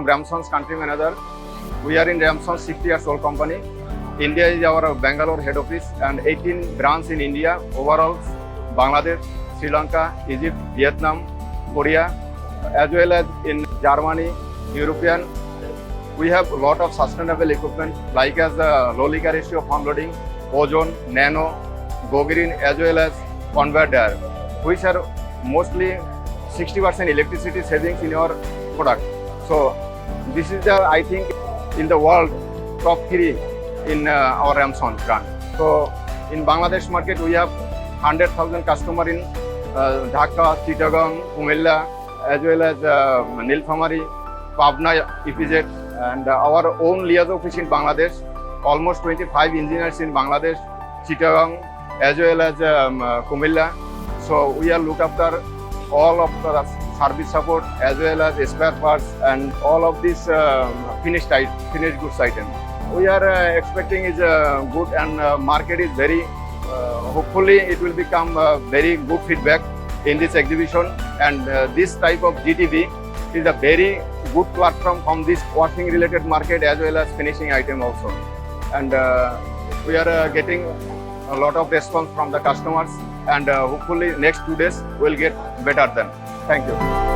from Ramsons country manager. We are in Ramsons 60 years old company. India is our Bangalore head office and 18 branches in India, overall Bangladesh, Sri Lanka, Egypt, Vietnam, Korea, as well as in Germany, European. We have a lot of sustainable equipment like as low leaker ratio of unloading, ozone, nano, go green, as well as conveyor dryer, which are mostly 60% electricity savings in your product. So this is the, I think, in the world top 3 in our Ramsons brand. So in Bangladesh market we have 100,000 customers in Dhaka, Chittagong, Kumilla, as well as Nilphamari, Pabna, EPZ, and our own liaison office in Bangladesh. Almost 25 engineers in Bangladesh, Chittagong, as well as Kumilla. So we are look after all of the service support as well as spare parts and all of this finished goods item. We are expecting is good and market is very, hopefully it will become very good feedback in this exhibition, and this type of GTB is a very good platform from this washing related market as well as finishing item also. And we are getting a lot of response from the customers, and hopefully next 2 days we'll get better than. Thank you.